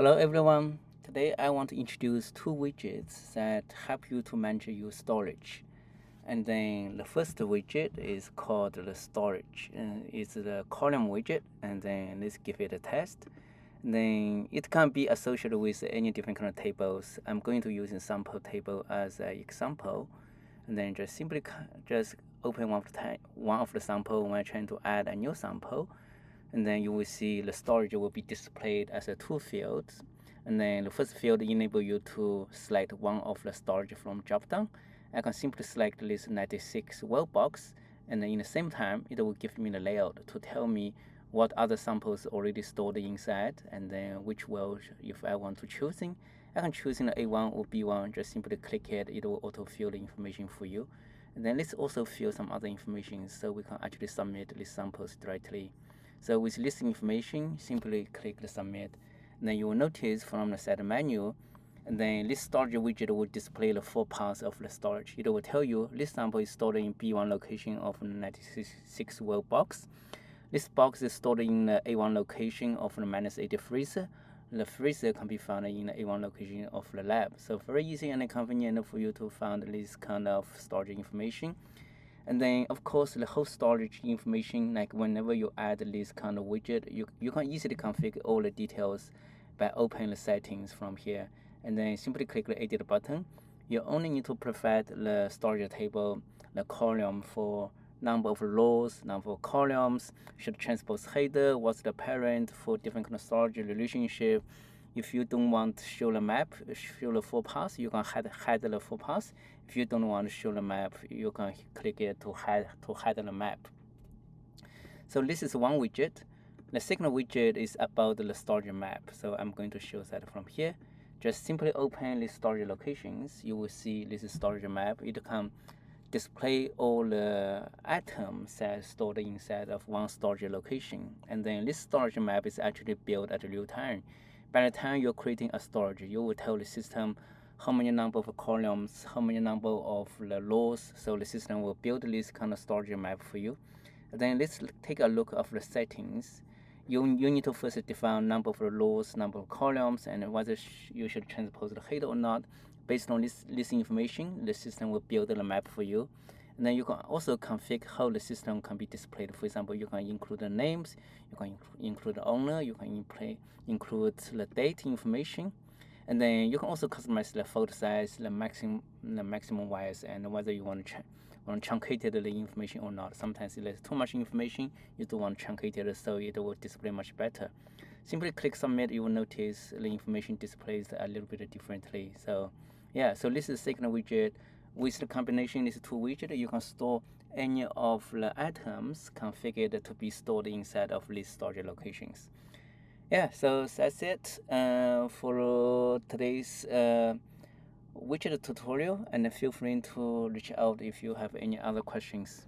Hello everyone. Today I want to introduce two widgets that help you to manage your storage. And then the first widget is called the storage. It's the column widget. And then let's give it a test. And then it can be associated with any different kind of tables. I'm going to use a sample table as an example. And then just simply just open one of the sample when I'm trying to add a new sample, and then you will see the storage will be displayed as a two fields. And then the first field enable you to select one of the storage from dropdown. I can simply select this 96 well box, and then in the same time it will give me the layout to tell me what other samples already stored inside, and then which well if I want to choosing. I can choose in the A1 or B1, just simply click it, it will auto fill the information for you. And then let's also fill some other information so we can actually submit these samples directly. So with this information, simply click the submit. And then you will notice from the set menu, and then this storage widget will display the four paths of the storage. It will tell you this sample is stored in B1 location of the 96 well box. This box is stored in the A1 location of the -80 freezer. The freezer can be found in the A1 location of the lab. So very easy and convenient for you to find this kind of storage information. And then of course the whole storage information, like whenever you add this kind of widget, you can easily configure all the details by opening the settings from here, and then simply click the edit button. You only need to provide the storage table, the column for number of rows, number of columns, should transpose header, what's the parent for different kind of storage relationship. If you don't want to show the map, show the full path, you can hide the full path. If you don't want to show the map, you can click it to hide the map. So this is one widget. The second widget is about the storage map. So I'm going to show that from here. Just simply open the storage locations. You will see this is storage map. It can display all the items that stored inside of one storage location. And then this storage map is actually built at real time. By the time you're creating a storage, you will tell the system how many number of columns, how many number of the rows. So the system will build this kind of storage map for you. And then let's take a look of the settings. You need to first define number of rows, number of columns, and whether you should transpose the header or not. Based on this information, the system will build the map for you. And then you can also configure how the system can be displayed. For example, you can include the names, you can include the owner, you can include the date information, and then you can also customize the font size, the maximum wise, and whether you want to truncate the information or not. Sometimes if there's too much information, you don't want to truncate it, so it will display much better. Simply click submit, you will notice the information displays a little bit differently. So yeah, so this is the second widget. With the combination of these two widgets, you can store any of the items configured to be stored inside of these storage locations. Yeah, so that's it for today's widget tutorial, and feel free to reach out if you have any other questions.